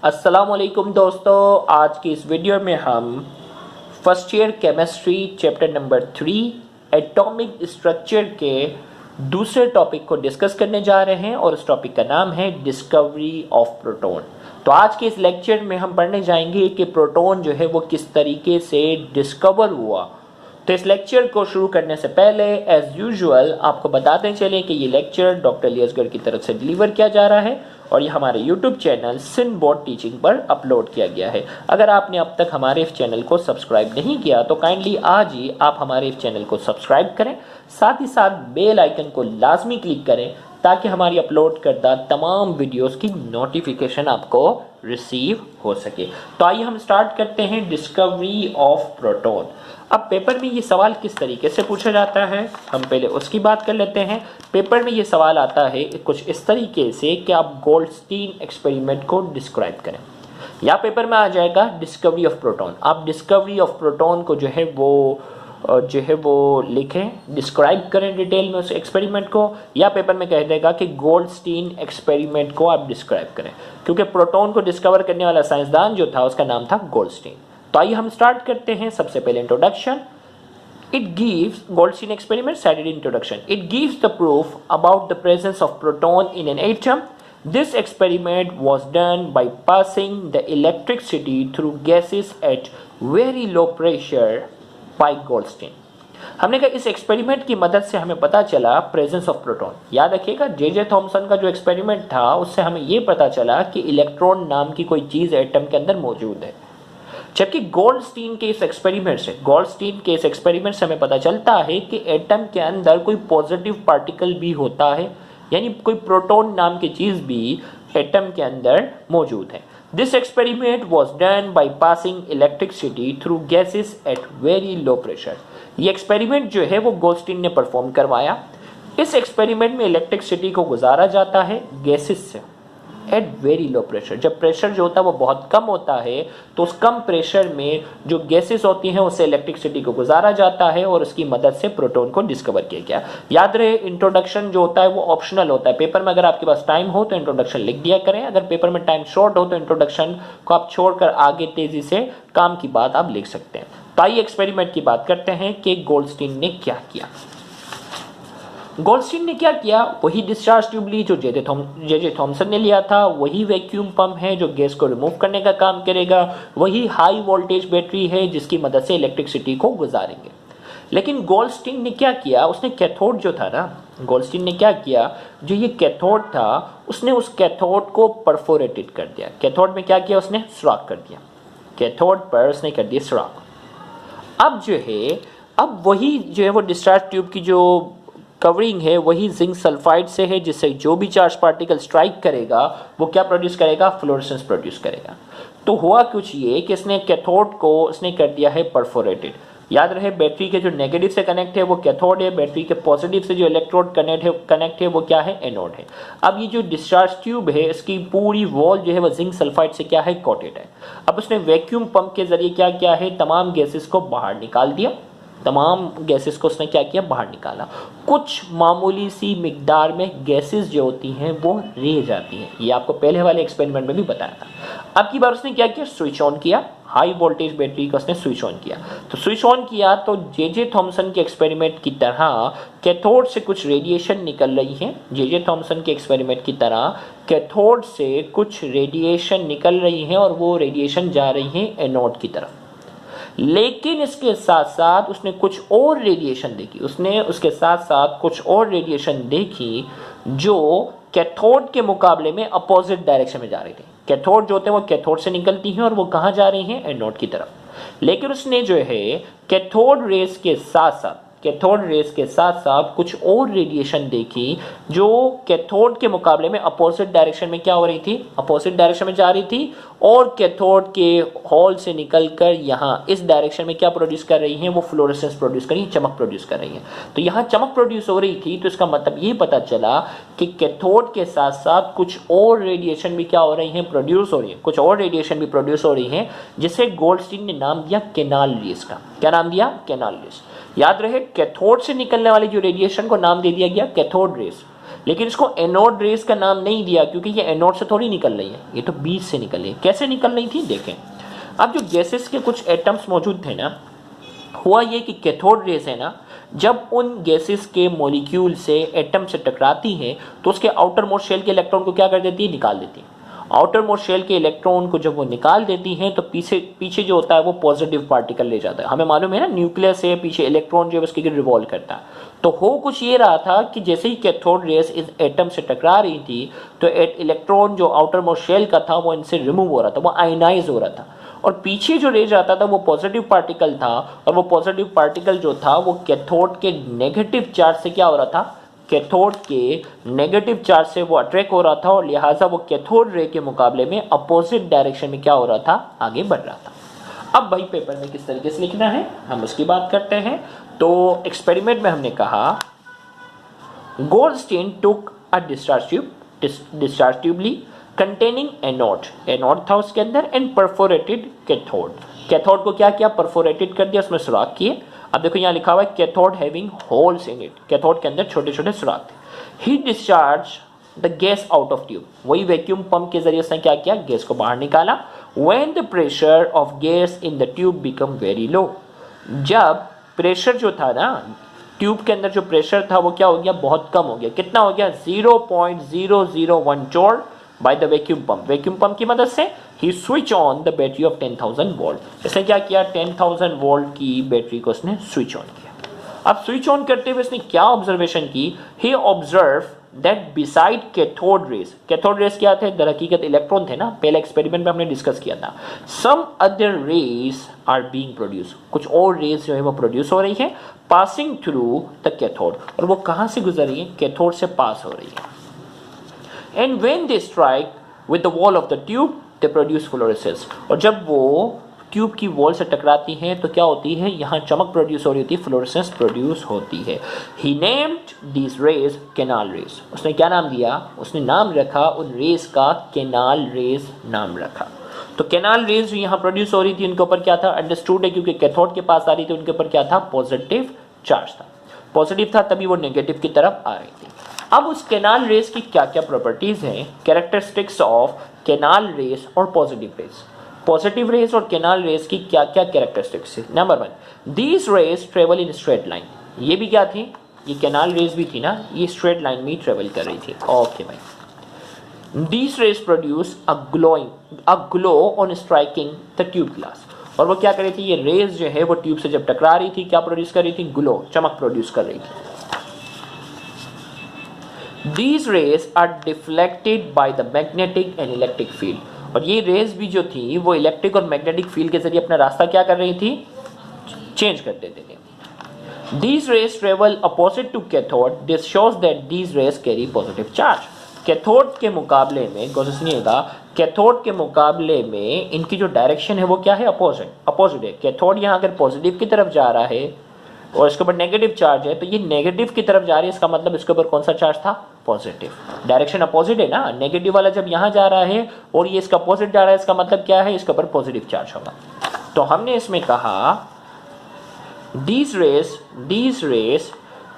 अस्सलाम वालेकुम दोस्तों, आज की इस वीडियो में हम first year chemistry chapter number 3 atomic structure के दूसरे टॉपिक को डिस्कस करने जा रहे हैं और उस टॉपिक का नाम है डिस्कवरी ऑफ प्रोटॉन। तो आज के इस लेक्चर में हम पढ़ने जाएंगे कि प्रोटॉन जो है वो किस तरीके से डिस्कवर हुआ। तो इस लेक्चर को शुरू करने से पहले एज यूजुअल आपको बताते चलें कि ये लेक्चर डॉक्टर लियसगर की तरफ से डिलीवर किया जा रहा है और ये हमारे यूट्यूब चैनल सिनबोर्ड टीचिंग पर अपलोड किया गया है। अगर आपने अब तक हमारे इस चैनल को सब्सक्राइब नहीं किया तो काइंडली आज ही आप हमारे इस चैनल को सब्सक्राइब करें, साथ ही साथ बेल आइकन को लाजमी क्लिक करें ताकि हमारी अपलोड करदा तमाम वीडियोस की नोटिफिकेशन आपको रिसीव हो सके। तो आइए हम स्टार्ट करते हैं डिस्कवरी ऑफ प्रोटॉन। अब पेपर में ये सवाल किस तरीके से पूछा जाता है, हम पहले उसकी बात कर लेते हैं। पेपर में ये सवाल आता है कुछ इस तरीके से कि आप गोल्डस्टीन एक्सपेरिमेंट को डिस्क्राइब करें, या पेपर में आ जाएगा डिस्कवरी ऑफ प्रोटॉन। आप डिस्कवरी ऑफ प्रोटॉन को जो है वो लिखें, डिस्क्राइब करें डिटेल में उस एक्सपेरिमेंट को, या पेपर में कह देगा कि गोल्डस्टीन एक्सपेरिमेंट को आप डिस्क्राइब करें, क्योंकि प्रोटॉन को डिस्कवर करने वाला साइंसदान जो था उसका नाम था गोल्डस्टीन। तो आइए हम स्टार्ट करते हैं। सबसे पहले introduction. It gives Goldstein experiment cited in introduction. It gives the proof about the presence of proton in an atom. This experiment was done by passing the electricity through gases at very low pressure by Goldstein. हमने कहा इस experiment की मदद से हमें पता चला presence of proton. याद रखिएगा जे थॉमसन का जो एक्सपेरिमेंट था उससे हमें यह पता चला कि इलेक्ट्रॉन नाम की कोई चीज एटम के अंदर मौजूद है। जबकि गोल्डस्टीन के इस एक्सपेरिमेंट से हमें पता चलता है कि एटम के अंदर कोई पॉजिटिव पार्टिकल भी होता है, यानी कोई प्रोटॉन नाम की चीज भी एटम के अंदर मौजूद है। This experiment was done by passing electricity through gases at very low pressure. ये एक्सपेरिमेंट जो है वो गोल्डस्टीन ने परफॉर्म करवाया। इस एक्सपेरिमेंट में इलेक्ट्रिसिटी को गुजारा जाता है गैसेस से एट वेरी लो प्रेशर। जब प्रेशर जो होता है वो बहुत कम होता है तो उस कम प्रेशर में जो गैसेस होती हैं उससे इलेक्ट्रिसिटी को गुजारा जाता है और उसकी मदद से प्रोटॉन को डिस्कवर किया गया। याद रहे इंट्रोडक्शन जो होता है वो ऑप्शनल होता है। पेपर में अगर आपके पास टाइम हो तो इंट्रोडक्शन लिख दिया करें, अगर पेपर में टाइम शॉर्ट हो तो इंट्रोडक्शन को आप छोड़कर आगे तेजी से काम की बात आप लिख सकते हैं। तो आइए एक्सपेरिमेंट की बात करते हैं कि गोल्डस्टीन ने क्या किया। गोल्डस्टीन ने क्या किया, वही डिस्चार्ज ट्यूब ली जो जे थॉमसन ने लिया था, वही वैक्यूम पंप है जो गैस को रिमूव करने का काम करेगा, वही हाई वोल्टेज बैटरी है जिसकी मदद से इलेक्ट्रिसिटी को गुजारेंगे। लेकिन गोल्डस्टीन ने क्या किया, उसने कैथोड जो था ना, गोल्डस्टीन ने क्या किया, जो ये कैथोड था उसने उस कैथोड को परफोरेटेड कर दिया। कैथोड में क्या किया, उसने सुराख कर दिया, कैथोड पर उसने कर दिया सुराख। अब वही जो है वो डिस्चार्ज ट्यूब की जो कवरिंग है वही जिंक सल्फाइड से है, जिससे जो भी चार्ज पार्टिकल स्ट्राइक करेगा वो क्या प्रोड्यूस करेगा, फ्लोरेसेंस प्रोड्यूस करेगा। तो हुआ कुछ ये कि इसने कैथोड को इसने कर दिया है परफोरेटेड। याद रहे बैटरी के जो नेगेटिव से कनेक्ट है वो कैथोड है, बैटरी के पॉजिटिव से जो इलेक्ट्रोड कनेक्ट है वो क्या है, एनोड है। अब ये जो डिस्चार्ज ट्यूब है इसकी पूरी वॉल जो है वो जिंक सल्फाइड से क्या है, कोटेड है। अब उसने वैक्यूम पंप के जरिए क्या किया है, तमाम गैसेस को बाहर निकाल दिया, तमाम गैसेस को उसने क्या किया, बाहर निकाला। कुछ मामूली सी मिकदार में गैसेस जो होती हैं वो रह जाती हैं, ये आपको पहले वाले एक्सपेरिमेंट में भी बताया था। अब की बार उसने क्या किया, स्विच ऑन किया, हाई वोल्टेज बैटरी को उसने स्विच ऑन किया। तो स्विच ऑन किया तो जे थॉमसन के एक्सपेरिमेंट की तरह कैथोड से कुछ रेडिएशन निकल रही है। जे थॉमसन के एक्सपेरिमेंट की तरह कैथोड से कुछ रेडिएशन निकल रही है और वो रेडिएशन जा रही है एनोड की तरफ। लेकिन इसके साथ साथ उसने कुछ और रेडिएशन देखी, जो कैथोड के मुकाबले में अपोजिट डायरेक्शन में जा रही थी। कैथोड जो होते हैं वो कैथोड से निकलती हैं और वो कहाँ जा रही हैं, एनोड की तरफ। लेकिन उसने जो है कैथोड रेस के साथ साथ कुछ और रेडिएशन देखी जो कैथोड के मुकाबले में अपोजिट डायरेक्शन में क्या हो रही थी, अपोजिट डायरेक्शन में जा रही थी और कैथोड के होल से निकलकर यहाँ इस डायरेक्शन में क्या प्रोड्यूस कर रही हैं, वो फ्लोरेसेंस प्रोड्यूस कर रही है, चमक प्रोड्यूस कर रही है। तो यहाँ चमक प्रोड्यूस हो रही थी तो इसका मतलब ये पता चला कि कैथोड के साथ साथ कुछ और रेडिएशन भी क्या हो रही हैं, प्रोड्यूस हो रही है, कुछ और रेडिएशन भी प्रोड्यूस हो रही है, जिसे गोल्डस्टीन ने नाम दिया केनाल रेस का। क्या नाम दिया, केनाल रेस। याद रहे कैथोड से निकलने वाली जो रेडिएशन को नाम दे दिया गया कैथोड रेस, लेकिन इसको एनोड रेस का नाम नहीं दिया क्योंकि ये एनोड से थोड़ी निकल रही है, ये तो बीच से निकल रही है। कैसे निकल रही थी देखें। अब जो गैसेस के कुछ एटम्स मौजूद थे ना, हुआ ये कि कैथोड रेस है ना, जब उन गैसेस के मॉलिक्यूल से एटम से टकराती हैं तो उसके आउटर मोस्ट शेल के इलेक्ट्रॉन को क्या कर देती है, निकाल देती है। आउटर मोस्ट शेल के इलेक्ट्रॉन को जब वो निकाल देती हैं तो पीछे जो होता है वो पॉजिटिव पार्टिकल ले जाता है। हमें मालूम है ना, न्यूक्लियस से पीछे इलेक्ट्रॉन जो है उसके रिवॉल्व करता है। तो हो कुछ ये रहा था कि जैसे ही कैथोड रेस इस एटम से टकरा रही थी तो इलेक्ट्रॉन जो आउटर मोस्ट शेल का था वो इनसे रिमूव हो रहा था, वो आयनाइज हो रहा था, और पीछे जो रेज आता था वो पॉजिटिव पार्टिकल था, और वो पॉजिटिव पार्टिकल जो था वो कैथोड के नेगेटिव चार्ज से क्या हो रहा था, कैथोड के नेगेटिव चार्ज से वो अट्रैक्ट हो रहा था, और लिहाजा वो कैथोड रे के मुकाबले में अपोजिट डायरेक्शन में क्या हो रहा था, आगे बढ़ रहा था। अब भाई पेपर में किस तरीके से लिखना है हम उसकी बात करते हैं। तो एक्सपेरिमेंट में हमने कहा गोल्डस्टीन टुक अ डिस्चार्ज ट्यूबली कंटेनिंग एनोड था उसके अंदर, एंड परफोरेटेड कैथोड को क्या किया, परफोरेटेड कर दिया, उसमें सुराख किए। अब देखो यहाँ लिखा हुआ है cathode having holes in it, cathode के अंदर छोटे छोटे सुराख थे। He discharge the gas out of tube, वही वैक्यूम पंप के जरिए उसने क्या किया, गैस को बाहर निकाला। When the pressure of gas in the tube become very low, जब प्रेशर जो था ना ट्यूब के अंदर, जो प्रेशर था वो क्या हो गया, बहुत कम हो गया। कितना हो गया, 0.001 joule by the vacuum pump की मदद से he switch on the battery of 10,000 volt. इसने क्या किया, 10,000 वोल्ट की बैटरी को उसने स्विच ऑन किया। अब स्विच ऑन करते हुए उसने क्या ऑब्जर्वेशन की, he observe that beside cathode rays क्या थे, दर हकीकत इलेक्ट्रॉन थे ना, पहले एक्सपेरिमेंट में हमने डिस्कस किया था। Some other rays are being produce, कुछ और रेस जो है वो प्रोड्यूस हो रही है, पासिंग थ्रू द कैथोड, और वो कहां से गुजर रही है, कैथोड से पास हो रही है। And when they strike with the wall of the tube they produce fluorescence, और जब वो ट्यूब की वॉल से टकराती हैं तो क्या होती है, यहाँ चमक प्रोड्यूस हो रही होती है, फ्लोरेसेंस प्रोड्यूस होती है। He named these rays canal rays, उसने क्या नाम दिया, उसने नाम रखा उन रेस का कैनाल रेस नाम रखा। तो कैनाल रेज जो यहाँ प्रोड्यूस हो रही थी उनके ऊपर क्या था, अंडरस्टूड है, क्योंकि कैथोड के पास आ रही थी उनके ऊपर क्या था, पॉजिटिव चार्ज था, पॉजिटिव था, तभी वो नेगेटिव की तरफ आ रही थी। अब उस कैनाल रेस की क्या क्या प्रॉपर्टीज हैं, कैरेक्टरिस्टिक्स ऑफ कैनाल रेस और पॉजिटिव रेस, पॉजिटिव रेस और कैनाल रेस की क्या क्या कैरेक्टरिस्टिक्स है। Number 1, these rays travel in straight line, ये भी क्या थी, ये कैनाल रेस भी थी ना, ये स्ट्रेट लाइन में ट्रेवल कर रही थी। ओके भाई, these rays produce a glow on striking the tube glass, और वो क्या कर रही थी, ये रेस जो है वो ट्यूब से जब टकरा रही थी क्या प्रोड्यूस कर रही थी, ग्लो, चमक प्रोड्यूस कर रही थी। These rays are deflected by the magnetic and electric field, और ये रेज भी जो थी वो इलेक्ट्रिक और मैग्नेटिक फील्ड के जरिए अपना रास्ता क्या कर रही थी, चेंज कर देते थे। These rays travel opposite to cathode, this shows that these rays carry positive charge। Cathode के मुकाबले में, गौर से सुनिएगा, कैथोड के मुकाबले में इनकी जो डायरेक्शन है वो क्या है, अपोजिट है। कैथोड यहाँ अगर पॉजिटिव की तरफ जा रहा है और इसके ऊपर नेगेटिव चार्ज है, तो ये नेगेटिव की तरफ जा रही है, इसका मतलब इसके ऊपर कौन सा चार्ज था, पॉजिटिव। डायरेक्शन अपोजिट है ना, नेगेटिव वाला जब यहाँ जा रहा है और ये इसका अपोजिट जा रहा है, इसका मतलब क्या है, इसके ऊपर पॉजिटिव चार्ज होगा। तो हमने इसमें कहा these rays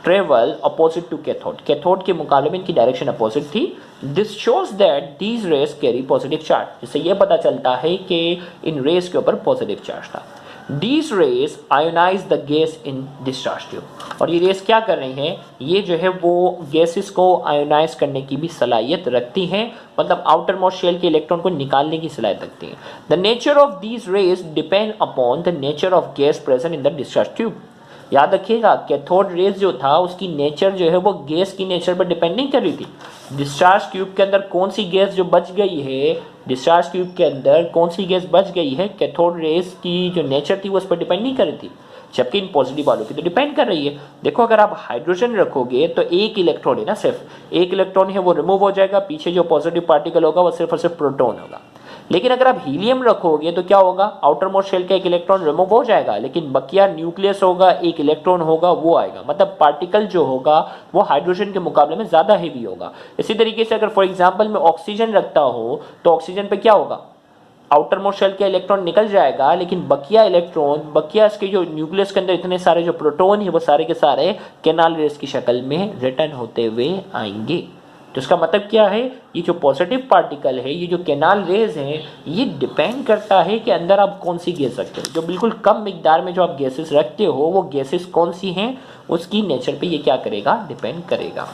travel opposite to cathode के मुकाबले में इनकी डायरेक्शन अपोजिट थी। This shows that these rays carry positive charge, जिससे यह पता चलता है कि इन रेस के ऊपर पॉजिटिव चार्ज था। These rays ionize the gas in discharge tube, और ये रेस क्या कर रही हैं, ये जो है वो गैसेस को आयोनाइज करने की भी सलाहियत रखती हैं, मतलब आउटर मोस्ट शेल के इलेक्ट्रॉन को निकालने की सलाहियत रखती हैं। The nature of these rays depend upon the nature of gas present in the discharge tube. याद रखिएगा, कैथोड रेस जो था उसकी नेचर जो है वो गैस की नेचर पर डिपेंड नहीं कर रही थी। डिस्चार्ज ट्यूब के अंदर कौन सी गैस जो बच गई है, डिस्चार्ज ट्यूब के अंदर कौन सी गैस बच गई है, कैथोड रेस की जो नेचर थी वो उस पर डिपेंड नहीं कर रही थी, जबकि इन पॉजिटिव वालों की तो डिपेंड कर रही है। देखो, अगर आप हाइड्रोजन रखोगे तो एक इलेक्ट्रॉन है ना, सिर्फ एक इलेक्ट्रॉन है वो रिमूव हो जाएगा, पीछे जो पॉजिटिव पार्टिकल होगा वो सिर्फ और सिर्फ प्रोटॉन होगा। लेकिन अगर आप हीलियम रखोगे तो क्या होगा, आउटर मोस्ट शेल का एक इलेक्ट्रॉन रिमूव हो जाएगा, लेकिन बकिया न्यूक्लियस होगा, एक इलेक्ट्रॉन होगा वो आएगा, मतलब पार्टिकल जो होगा वो हाइड्रोजन के मुकाबले में ज्यादा हेवी होगा। इसी तरीके से अगर फॉर एग्जांपल मैं ऑक्सीजन रखता हूं तो ऑक्सीजन पे क्या होगा, आउटर मोस्ट शेल का इलेक्ट्रॉन निकल जाएगा, लेकिन बकिया इसके जो न्यूक्लियस के अंदर इतने सारे जो प्रोटॉन है वो सारे के सारे कैनाल रेस की शक्ल में रिटर्न होते हुए आएंगे। तो इसका मतलब क्या है, ये जो पॉजिटिव पार्टिकल है, ये जो कैनाल रेज हैं, ये डिपेंड करता है कि अंदर आप कौन सी गैस रखते हो। जो बिल्कुल कम मिकदार में जो आप गैसेस रखते हो वो गैसेस कौन सी हैं, उसकी नेचर पे ये क्या करेगा, डिपेंड करेगा।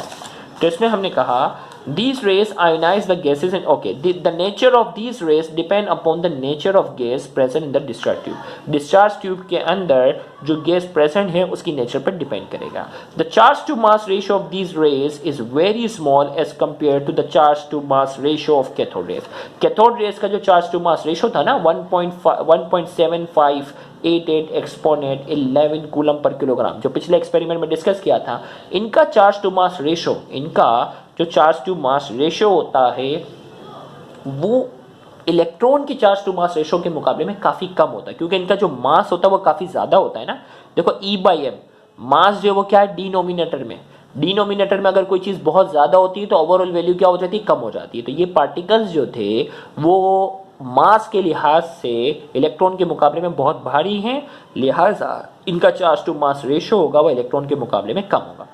तो इसमें हमने कहा these rays ionize the gases and okay the nature of these rays depend upon the nature of gas present in the discharge tube। discharge tube के अंदर जो गैस प्रेजेंट है उसकी नेचर पर डिपेंड करेगा। the charge to mass ratio of these rays is very small as compared to the charge to mass ratio of cathode rays। cathode rays का जो charge to mass ratio था ना 1.7588 exponent 11 coulomb per kilogram, जो पिछले experiment में discuss किया था, इनका चार्ज टू मास रेशो, इनका जो चार्ज टू मास रेशो होता है वो इलेक्ट्रॉन की चार्ज टू मास रेशो के मुकाबले में काफ़ी कम होता है, क्योंकि इनका जो मास होता है वो काफ़ी ज़्यादा होता है ना। देखो E/m मास जो है वो क्या है, डिनोमिनेटर में अगर कोई चीज़ बहुत ज़्यादा होती है तो ओवरऑल वैल्यू क्या हो जाती है, कम हो जाती है। तो ये पार्टिकल्स जो थे वो मास के लिहाज से इलेक्ट्रॉन के मुकाबले में बहुत भारी हैं, लिहाजा इनका चार्ज टू मास रेशो होगा वो इलेक्ट्रॉन के मुकाबले में कम होगा।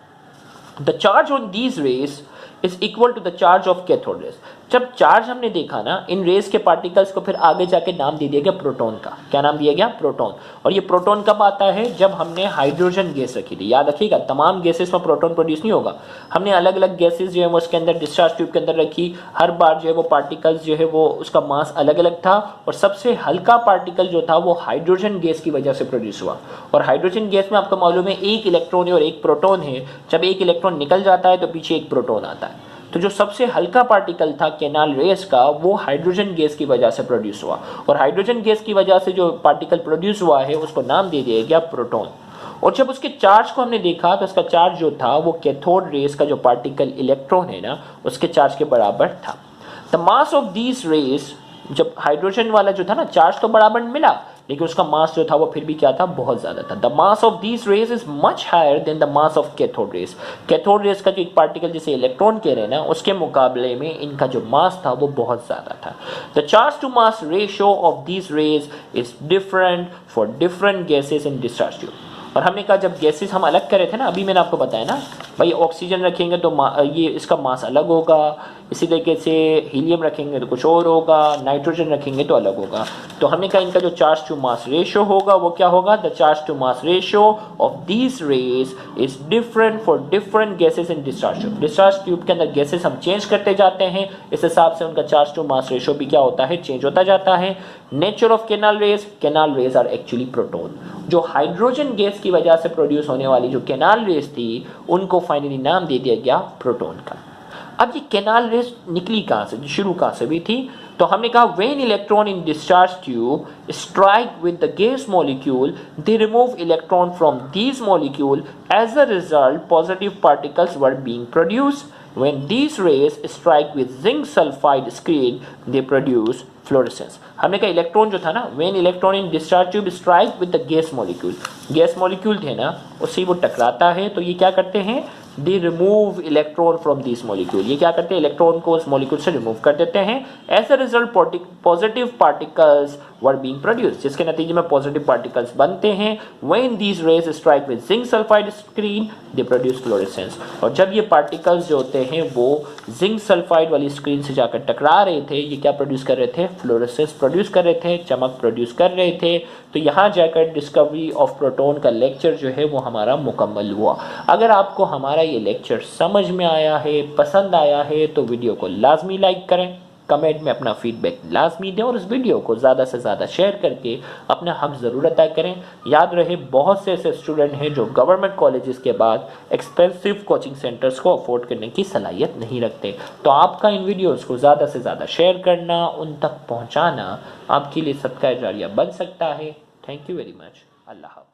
The charge on these rays is equal to the charge of cathode rays. जब चार्ज हमने देखा ना, इन रेज के पार्टिकल्स को फिर आगे जाके नाम दे दिया गया प्रोटॉन का। क्या नाम दिया गया, प्रोटॉन। और ये प्रोटॉन कब आता है, जब हमने हाइड्रोजन गैस रखी थी। याद रखिएगा, तमाम गैसेस में प्रोटॉन प्रोड्यूस नहीं होगा, हमने अलग अलग गैसेस जो है वो उसके अंदर डिस्चार्ज ट्यूब के अंदर रखी। हर बार जो है वो पार्टिकल्स जो है वो उसका मास अलग अलग था, और सबसे हल्का पार्टिकल जो था वो हाइड्रोजन गैस की वजह से प्रोड्यूस हुआ। और हाइड्रोजन गैस में आपको मालूम है एक इलेक्ट्रॉन है और एक प्रोटॉन है। जब एक इलेक्ट्रॉन निकल जाता है तो पीछे एक प्रोटॉन आता है। तो जो सबसे हल्का पार्टिकल था कैनाल रेस का, वो हाइड्रोजन गैस की वजह से प्रोड्यूस हुआ, और हाइड्रोजन गैस की वजह से जो पार्टिकल प्रोड्यूस हुआ है उसको नाम दे दिया गया प्रोटॉन। और जब उसके चार्ज को हमने देखा तो उसका चार्ज जो था वो कैथोड रेस का जो पार्टिकल इलेक्ट्रॉन है ना, उसके चार्ज के बराबर था। The mass of these rays, जब हाइड्रोजन वाला जो था ना, चार्ज तो बराबर मिला, लेकिन उसका मास जो था वो फिर भी क्या था, बहुत ज्यादा था। The mass of these rays is much higher than the mass of cathode rays. Cathode rays का जो एक पार्टिकल जिसे इलेक्ट्रॉन कह रहे हैं ना, उसके मुकाबले में इनका जो मास था वो बहुत ज्यादा था। The charge to mass ratio of these rays is different for different gases in discharge tube. और हमने कहा जब गैसेस हम अलग कर रहे थे ना, अभी मैंने आपको बताया ना भाई, ऑक्सीजन रखेंगे तो ये इसका मास अलग होगा, इसी तरीके से हीलियम रखेंगे तो कुछ और होगा, नाइट्रोजन रखेंगे तो अलग होगा। तो हमने कहा इनका जो चार्ज टू मास रेशियो होगा वो क्या होगा, the charge to mass ratio of these rays is different for different gases in discharge tube. Discharge tube के अंदर गैसेस हम चेंज करते जाते हैं, इस हिसाब से उनका चार्ज टू मास रेशियो भी क्या होता है, चेंज होता जाता है। Nature of canal rays are actually proton. जो हाइड्रोजन गैस की वजह से प्रोड्यूस होने वाली जो कैनाल रेज थी, उनको फाइनली नाम दे दिया गया प्रोटॉन का। अब ये कैनाल रेज निकली कहां से, शुरू कहां से भी थी, तो हमने कहा when electron in discharge tube strike with the gas molecule, they remove electron from these molecule, as a result positive particles were being produced. When these rays strike with zinc sulfide screen, they produce fluorescence। हमने कहा electron जो था ना, when electron in discharge tube strike with the gas molecule, gas molecule थे ना, उससे वो टकराता है, तो ये क्या करते हैं, दे remove electron from this molecule. ये क्या करते हैं, इलेक्ट्रॉन को उस मॉलिक्यूल से रिमूव कर देते हैं। As a result positive particles were being produce, जिसके नतीजे में पॉजिटिव पार्टिकल्स बनते हैं। When these rays strike with zinc sulphide screen, they produce fluorescence. और जब ये पार्टिकल्स जो होते हैं वो जिंक सल्फाइड वाली स्क्रीन से जाकर टकरा रहे थे, ये क्या प्रोड्यूस कर रहे थे, फ्लोरेसेंस प्रोड्यूस कर रहे थे, चमक प्रोड्यूस कर रहे थे। तो यहाँ जाकर डिस्कवरी ऑफ प्रोटॉन का लेक्चर जो है वो हमारा मुकम्मल हुआ। अगर आपको हमारा ये लेक्चर समझ में आया है, पसंद आया है, तो वीडियो को लाजमी लाइक करें, कमेंट में अपना फीडबैक लाजमी दें, और इस वीडियो को ज़्यादा से ज़्यादा शेयर करके अपना हक ज़रूर अदा करें। याद रहे, बहुत से ऐसे स्टूडेंट हैं जो गवर्नमेंट कॉलेजेस के बाद एक्सपेंसिव कोचिंग सेंटर्स को अफोर्ड करने की सलाहियत नहीं रखते। तो आपका इन वीडियोज़ को ज़्यादा से ज़्यादा शेयर करना, उन तक पहुँचाना आपके लिए सदका जारिया बन सकता है। Thank you very much. अल्लाह हाफ़िज़।